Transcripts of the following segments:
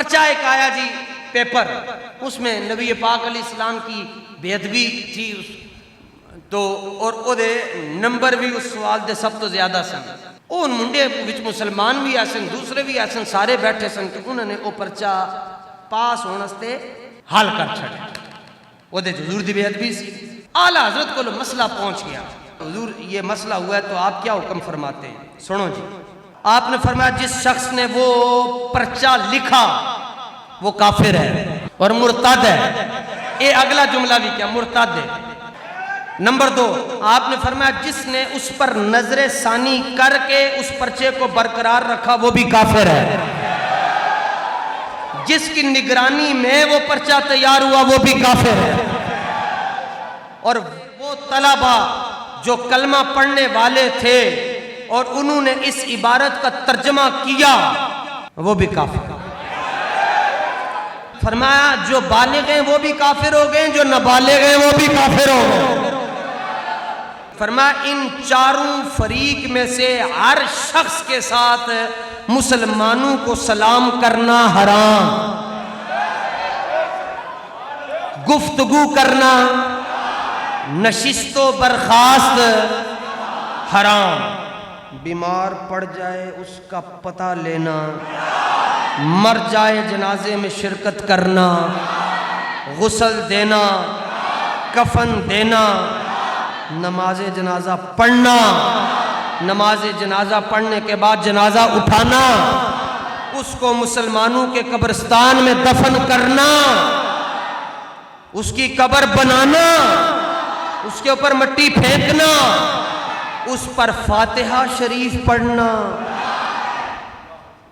پرچہ ایک آیا جی پیپر، اس میں نبی پاک علیہ السلام کی بے ادبی تھی تو اور او دے نمبر بھی اس سوال دے سب تو زیادہ سن، ان منڈے وچ مسلمان بھی آسن دوسرے بھی آسن سارے بیٹھے سن کہ انہوں نے او پرچہ پاس ہونے سے حل کر چھڑے، وہ دے حضور دی بے ادبی سی۔ اعلیٰ حضرت کو مسئلہ پہنچ گیا، حضور یہ مسئلہ ہوا ہے تو آپ کیا حکم فرماتے ہیں؟ سنو جی، آپ نے فرمایا جس شخص نے وہ پرچہ لکھا وہ کافر ہے اور مرتد ہے۔ یہ اگلا جملہ بھی کیا؟ مرتد ہے۔ نمبر 2، آپ نے فرمایا جس نے اس پر نظر ثانی کر کے اس پرچے کو برقرار رکھا وہ بھی کافر ہے۔ جس کی نگرانی میں وہ پرچہ تیار ہوا وہ بھی کافر ہے۔ اور وہ طلبہ جو کلمہ پڑھنے والے تھے اور انہوں نے اس عبارت کا ترجمہ کیا وہ بھی کافر ہے۔ فرمایا جو بالغ ہیں وہ بھی کافر ہو گئے، جو نابالغ ہیں وہ بھی کافر ہو گئے۔ فرمایا ان چاروں فریق میں سے ہر شخص کے ساتھ مسلمانوں کو سلام کرنا حرام، گفتگو کرنا، نشست و برخاست حرام، بیمار پڑ جائے اس کا پتہ لینا، مر جائے جنازے میں شرکت کرنا، غسل دینا، کفن دینا، نماز جنازہ پڑھنا، نماز جنازہ پڑھنے کے بعد جنازہ اٹھانا، اس کو مسلمانوں کے قبرستان میں دفن کرنا، اس کی قبر بنانا، اس کے اوپر مٹی پھینکنا، اس پر فاتحہ شریف پڑھنا۔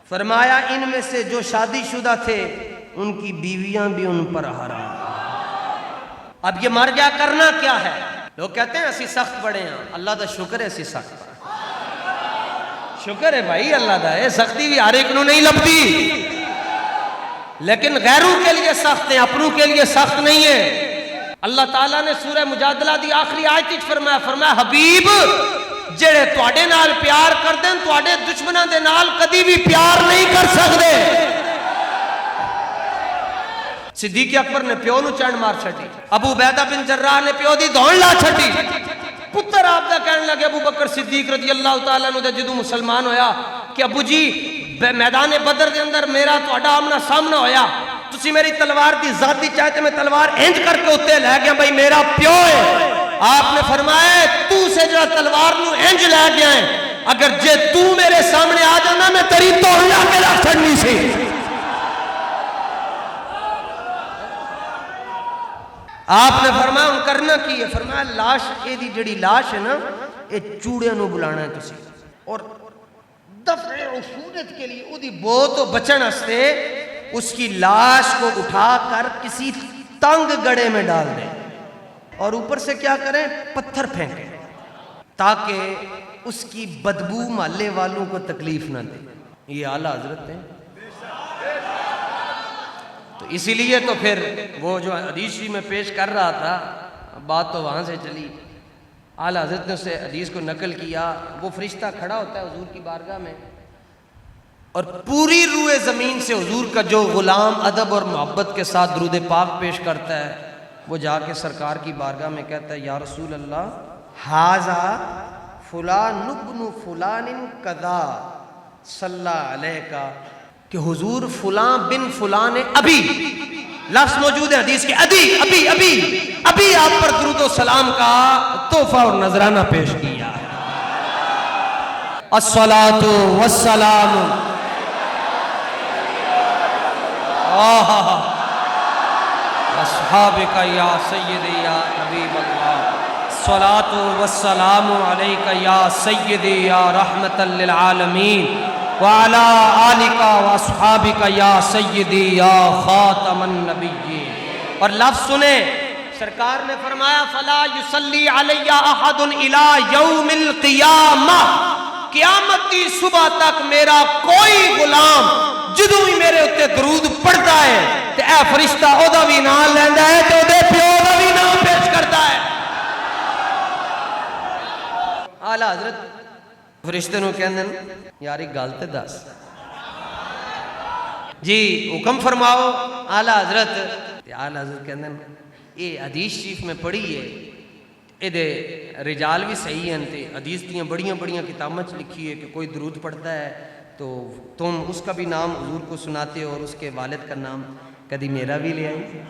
فرمایا ان میں سے جو شادی شدہ تھے ان کی بیویاں بھی ان پر حرام۔ اب یہ مر گیا کرنا کیا ہے؟ لوگ کہتے ہیں اسی سخت بڑے ہیں، اللہ دا شکر ہے اسی سخت بڑے، شکر ہے بھائی اللہ دا، یہ سختی بھی ہر ایک نو نہیں لبتی، لیکن غیروں کے لیے سخت ہیں، اپنوں کے لیے سخت نہیں ہے۔ اللہ تعالیٰ نے سورہ مجادلہ دی آخری آیت وچ فرمایا حبیب جڑے تواڈے نال پیار کردے ہیں تواڈے دشمناں دے نال کدی بھی پیار نہیں کر سکدے۔ صدیق اکبر نے پیو نو چنڈ مار چھڈی، ابو عبیدہ بن جراح نے پیو دی دھون لا چھڈی، پتر آپ دا کہنے لگے ابو بکر صدیق رضی اللہ تعالیٰ عنہ جدوں مسلمان ہویا کہ ابو جی میدان بدر دے اندر میرا تہاڈا آمنا سامنا ہویا، تسی میری تلوار دی ذاتی چاہتے میں تلوار انج کر کے اتنے لے گیا بھائی میرا پیو ہے۔ آپ نے فرمایا تو سے جو تلوار نو انج لے گیا ہے، اگر جے تو میرے سامنے آ جانا میں تیری توڑ لا کے رکھ چھڑنی سی۔ آپ نے فرمایا ان کرنا کی ہے؟ فرمایا لاش اے دی جڑی لاش ہے نا اے چوڑے نو بلانا ہے تسی، اور دفع عفونت کے لیے او دی بو تو بچن ہستے اس کی لاش کو اٹھا کر کسی تنگ گڑے میں ڈال دیں اور اوپر سے کیا کریں؟ پتھر پھینکیں تاکہ اس کی بدبو محلے والوں کو تکلیف نہ دے۔ یہ اعلیٰ حضرت ہیں۔ تو اسی لیے تو پھر وہ جو حدیث میں پیش کر رہا تھا بات تو وہاں سے چلی، اعلیٰ حضرت نے اسے حدیث کو نقل کیا، وہ فرشتہ کھڑا ہوتا ہے حضور کی بارگاہ میں اور پوری روئے زمین سے حضور کا جو غلام ادب اور محبت کے ساتھ درود پاک پیش کرتا ہے وہ جا کے سرکار کی بارگاہ میں کہتا ہے یا رسول اللہ ھذا فلان ابن فلان کذا صلی علیکہ، کہ حضور فلاں بن فلان ابھی، لفظ موجود ہے حدیث کے، ابھی آپ پر درود و سلام کا تحفہ اور نذرانہ پیش کیا ہے۔ الصلاۃ والسلام اصحابک یا سیدی یا حبیب اللہ، الصلاۃ والسلام علیک یا سیدی یا رحمت للعالمین وعلی آلک واصحابک یا سیدی یا خاتم النبیین۔ اور لفظ سنیں، سرکار نے فرمایا فلا یصلی علی احد الی یوم القیامہ، قیامت کی صبح تک میرا کوئی غلام جدوں ہی میرے اتے درود پڑھتا ہے تے اے فرشتہ او دا بھی نام لیندا ہے تے او دے پیو دا بھی نام پیش کرتا ہے۔ اعلیٰ حضرت فرشتے نو کہندے یار ایک گل تے دس، جی حکم فرماؤ آلہ حضرت آلہ حضرت کہندے یہ حدیث شریف میں پڑھی ہے یہ رجال بھی صحیح ہیں تے حدیث دیاں بڑیاں بڑیاں کتاباں چ لکھی ہے کہ کوئی درود پڑھتا ہے تو تم اس کا بھی نام حضور کو سناتے ہو اور اس کے والد کا نام، کدی میرا بھی لے آئی،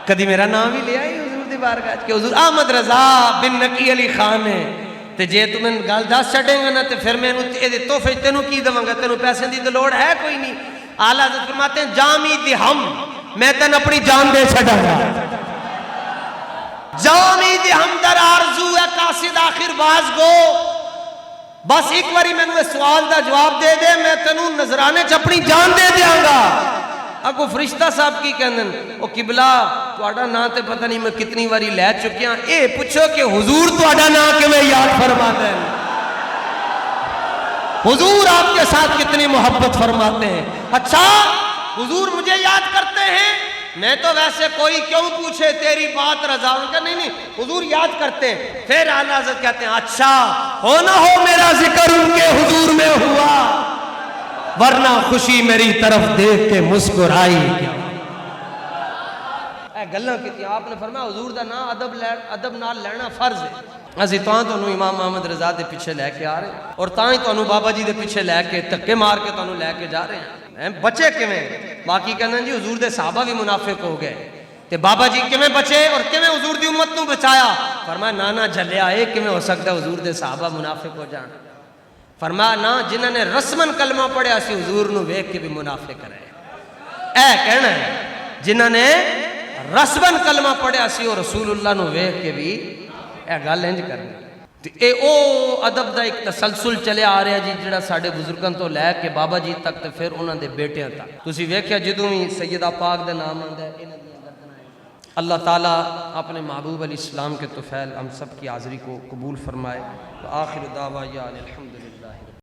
کدی میرا نام بھی لے آئی حضور دی بارگاہ کہ حضور احمد رضا بن نقی علی خان ہے، تے جے تمہیں گل دس چھڈیں گا نا تے پھر میں یہ تحفے تینوں کی دواں گا، تینوں پیسے دی تو لوڑ ہے کوئی نہیں۔ اعلیٰ حضرت فرماتے ہیں جامی دہم، میں تین اپنی جان دے چھڈا گا، جامی دہم در آرزو ہے قاصد آخر باز گو، بس ایک باری میں نے سوال دا جواب دے دے میں تینوں نظرانے چ اپنی جان دے دیاں گا۔ اگو فرشتہ صاحب کی کہندن او قبلہ تہاڈا نام تے پتہ نہیں میں کتنی واری لے چکیاں، اے پوچھو کہ حضور تہاڈا نام کیویں یاد فرماتے ہیں، حضور آپ کے ساتھ کتنی محبت فرماتے ہیں۔ اچھا حضور مجھے یاد کرتے ہیں، میں تو ویسے کوئی کیوں پوچھے تیری بات رضا، ان کا نہیں حضور یاد کرتے ہیں۔ پھر اعلیٰ حضرت کہتے ہیں اچھا ہو نہ ہو میرا ذکر ان کے حضور میں ہوا، ورنہ خوشی میری طرف دیکھ کے مسکرائی کیا۔ اے گلاں کیتی آپ نے فرمایا حضور دا نام ادب نال لینا فرض ہے۔ اسی تاں تانوں امام محمد رضا دے پیچھے لے کے آ رہے ہیں اور تاں ہی تانوں بابا جی دے پیچھے لے کے دھکے مار کے تانوں لے کے جا رہے ہیں۔ بچے کیویں؟ باقی کہندے جی حضور دے صحابہ بھی منافق ہو گئے تے بابا جی کیویں بچے اور کیویں حضور دی امت نو بچایا؟ فرمایا نانا جھلیا اے کیویں ہو سکتا ہے حضور دے صحابہ منافق ہو جان؟ فرمایا نا جنہاں نے رسمن کلمہ پڑھیا سی حضور نو ویکھ کے بھی منافق رہے، اے کہنا ہے جنہاں نے رسمن کلمہ پڑھیا سی اور رسول اللہ نو ویکھ کے بھی اے گل انج کرنی۔ اے او ادب دا ایک تسلسل چلے آ رہا جی جڑا ساڈے بزرگاں تو لے کے بابا جی تک تے پھر انہاں دے بیٹیاں تک۔ تسی ویکھیا جدوں بھی سیدہ پاک دا نام آندا ہے انہاں دیاں گردناں۔ اللہ تعالیٰ اپنے محبوب علیہ السلام کے طفیل ہم سب کی حاضری کو قبول فرمائے۔ وآخر دعوانا الحمدللہ۔